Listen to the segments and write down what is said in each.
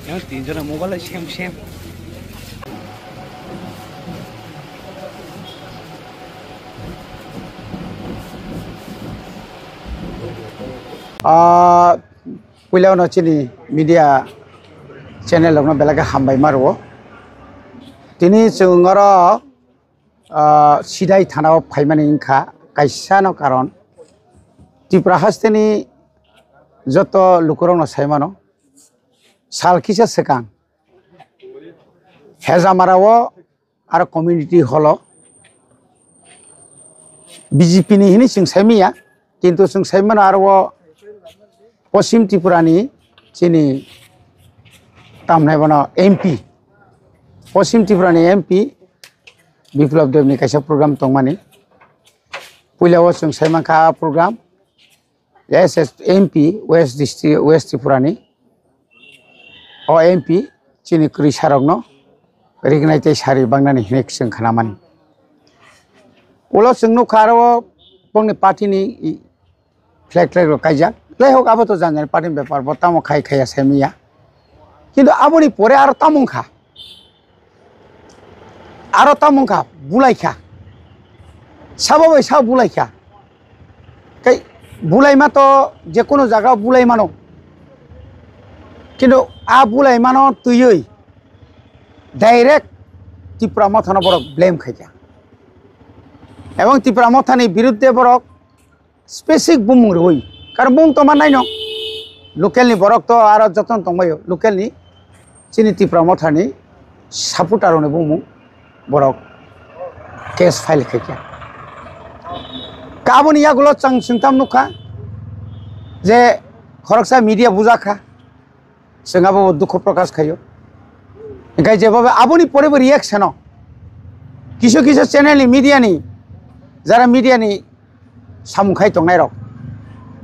yang tinjau mobile sem. Pulau nocini media channel orang belaga hambai marwo. Tini sungara sidai tanah paimani ingka kaisa no karon. Di prahas tini joto lukurong no saimano. Sal kisah sekang. Heza marawo ara community holo. BJP ni ini sing semia. Kintu sing saimano arwo Posim Tripurani sini tamnai bana MP Posim Tripurani MP Biplab Dev ni kaisa program tongmani pulau sung saimangka program yes MP West District West Tripurani o MP sini kri sarogno recognize sari bangnani hinek sung khanamani ulo sung no kharo pongni party ni flag ro kaijak Lehok apa tu jangan paling bepar, bertamu kai semia. কিন্তু aboni pore aro tamung kha, bulai kha. Sababai sab bulai kha. Kai bulai ma to je kono jaga bulai mano. কিন্তু bulai mano tuyui. Direct Tripura mathana borok blame khaja. Ebong Tripura mathani biruddhe borok specific bumung roi. Karena bung toman naino, lokal ni borok to arah jatuh tongbayo, lokal ni sini Tripura mathani saputar one bung borok case file kaya. Kabun iya gulo cang singtam nuka, je khoroksa media buzaka, sengapa dukho prakas kayo. Enggak jawab, abuni pore reaction Kisah channel ni media ni, zara media ni samukai tongai rok.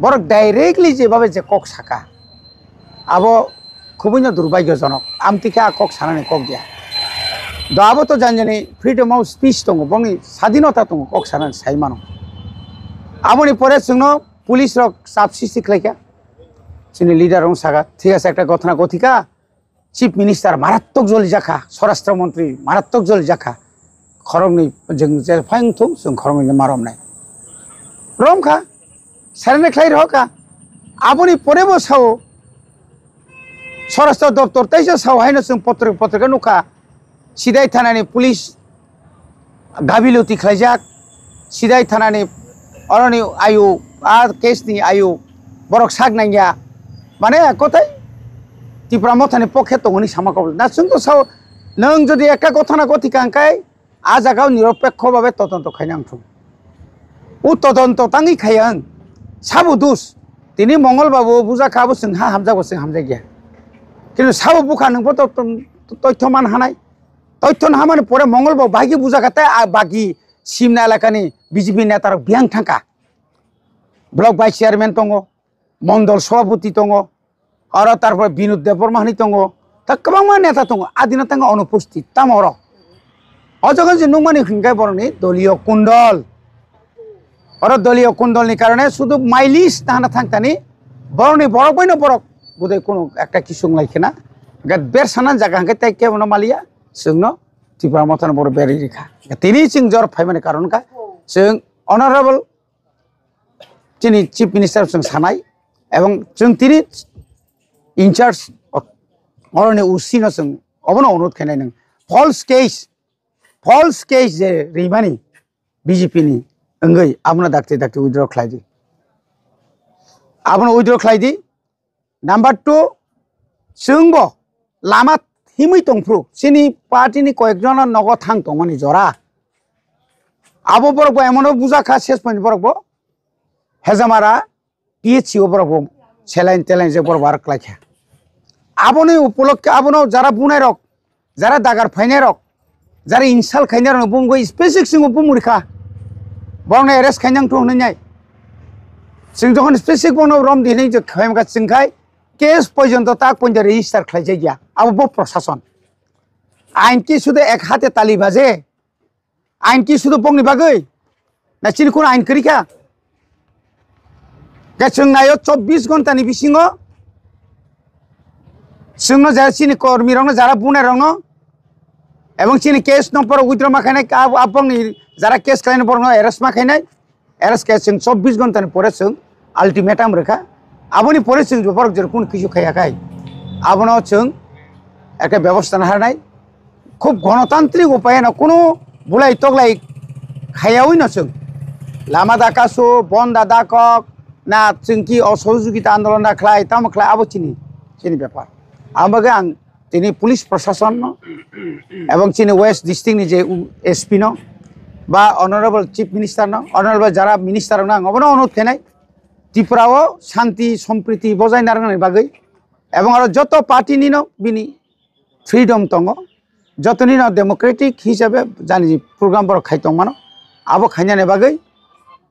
Borok directly je babe je kok saka. Abo khubunyo durbagyojonok. Amtika kok sanane kok dia. Do abo to janjani freedom of speech tongo bongi sadinota tongo kok sanan saimano. Aboni pore sungno police rok subsisi khlaika. Sini leader rong saga ঠিক আছে একটা কথা কথিকা chief minister মারাত্মক জল জাখা স্বরাষ্ট্র মন্ত্রী মারাত্মক জল জাখা খরংনি जों जे फाइंथुं जों खरंनि मारम नाय रमखा Sarana khair hoka, aboni pore bo sao, Swarashtra Doftor taisa sao haina sung potrika nuka, sidai thanani police gabiluti khlaijak, sidai thanani oroni ayu, case ni ayu, borok sak nangya, mane kotai, Tripura mathani pokhe tongoni samakabul. Na sung to sao, nang jodi ekka kothana kothika angkai, ajagao niropekho babe todonto khainangthung. U todonto tangi khayang. Sabu dus, tini Mongol babu buza kabu sengha hamza go seng hamza gya. Kini sabu bukan nengpo to man hanai, to hamane pore Mongol babu bagi buza kata bagi simna lakani BJP netar biang thangka. Blok by chairman tongo, Mondol Sabaputi tongo, aro tarpor Binod Debormahani tongo, tak kabang man neta tongo adina tanga onupusti tamoro. Ojogan je nungmani hingkai boroni doliyo kundol. Orang doliyo kundol ni karena sudah mailis tahan thangtani boroni borok boy no borok budai kono ekta kisung laikena gad ber sanan jaga hangke tekke bono malia sungno Tripura mathana bor beri rikha tini sing jor phaimani karon ka sung honorable tini chief minister sung sanai ebong sung tini in charge oroni usino sung obono onurod khenai nang false case je rimani BJP ni Enggak, abuna dakte withdraw khlaidi. Abuna withdraw khlaidi. Number 2, sungbo lama himui tongpru. Sini party ni koekjona nogo thang tongmani jora. Abo borokbo emono buza kha ses point borokbo. Hezamara PHO borokbo saline je borok barak lakha. Aboni upolokke abono jara bunai rok, jara dagar phainai rok, jara insal khainai rok bunggo specific singo bumurikha. Borong arrest kanyang tuh nanya, sing johan spesifik bono rom di nih jo khaim kat singkai, case poison to tak pun jadi register khlai ya, abu bo prosason, ain ki sudah ek hati tali baze, ain ki sudah pong ni bagai, na cini kun ain kerika, kacung nayo 24 ঘন্টা ni bisingo, जोंनो যারা চিনি কর্মী রং যারা বুনে রং এবং চিনি case number withdraw মাখাইনাই আপনি যারা কেস খাইনে বরং এরেস্ট মাখাইনাই এরেস্ট কেস जों 24 ঘন্টাनि পরে जों আলটিমেটাম রেখা আপনি পরে जों বরক জোর কোন কিছু খাইয়াখাই আপনি जों একটা ব্যবস্থা না হারাই খুব গণতান্ত্রিক উপায়ে না কোনো বুলাই তগলাই খাইয়াওই না जों লামা দাকাসো বন দাদাকক না जों কি অসহযোগিতা আন্দোলন খাই তাম খাই আবো চিনি ব্যাপার আমাকে আং তিনি পুলিশ প্রশাসন এবং চিনি ওয়েস্ট ডিস্ট্রিক্টনি যে এসপি ন বা অনারেবল চিফ মিনিস্টার ন অনারেবল যারা মিনিস্টার না অবনো অনুরোধ খাই ত্রিপুরাও শান্তি সম্প্রীতি বজায় নারায়ণের বাগৈ এবং আরো যত পার্টি নিন বিনি ফ্রিডম দङ যতনি ন ডেমোক্রেটিক হিসাবে জানি প্রোগ্রাম বড় খাইতং মানো আবো খাইনানে বাগৈ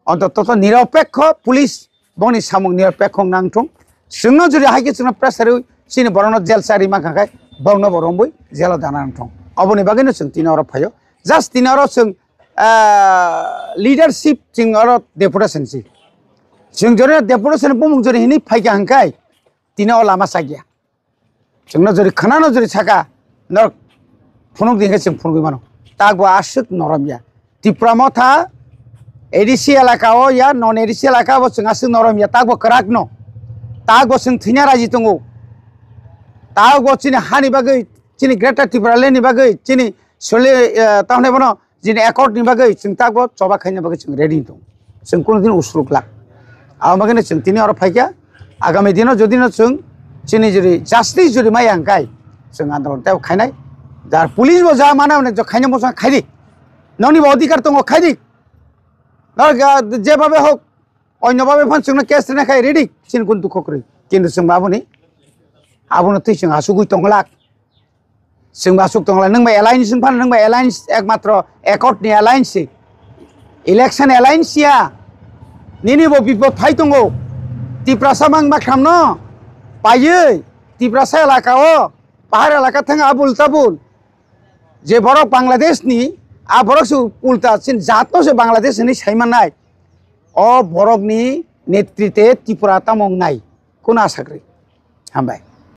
অন্তত নিরপেক্ষ পুলিশ বনি সামুক নিরপেক্ষ নাংথং जोंनो जुदि हाइके जोंनो प्रेसार सिनि बरनो जेल सारि माखाखाय बरनो बरमबो जेल दाना नांथं अबनि बागैनो जों तिन अर फायो जास्ट तिन अर जों लिडारशिप जों अर डेपुटेशन सि जों जरे डेपुटेशन बुमुं जरे हिनि फाइका हांखाय तिन अ लामा सागिया जोंनो जरे खानानो जरे साका न फुनुक दिखे जों फुनुक मानो तागबो आसुक नरमिया त्रिपुरा मथा एडिसि एलाकाओ या नन एडिसि एलाकाओ जों आसुक नरमिया तागबो कराक न तागो जों थैना राजि दङ तागो चिनि हानि बागै चिनि ग्रेटर त्रिपुरा लेनि बागै चिनि सले ताहने बनो जिनि एकर्डनि बागै जों तागो चबा खाइनो बागै जों रेडि दं जों कोनो दिन उसरुक लाग आमागैनो जों तिनि अर फाइका आगामी दिनाव जदिनो जों चिनि जुरि जास्टिस जुरि माइ आंखाय जों आन्दोलन ताव खाइनाय जार पुलिस बो जा माना जो खाइनो मोसा खाइदि ननि अधिकार दङ खाइदि जेभाबे होक अन्यभावे फान जोंनो केस देनाखाय रेडि चिन कोन दुख करै किन्तु जों माबोनि आबोनो थै जों आसुगै दंलाक जों आसुग दंलाक नों एलायन्स जों फान नों एलायन्स एकमात्र एकर्डनि एलायन्स इलेक्शन एलायन्स या निनिबो बिपद फाइ दङ त्रिपुरासा मां मा खामनो पायै त्रिपुरासा एलाकाओ पाहाड़ एलाका थाङा आबुल ताबुल जे बरक बांलादेशनि आ बरक उल्टा चिन जातनो से बांलादेशनि साइमानाय ओ बरकनि नेतृत्वे त्रिपुरा तामंनाय कोन आसा करै हामबाय।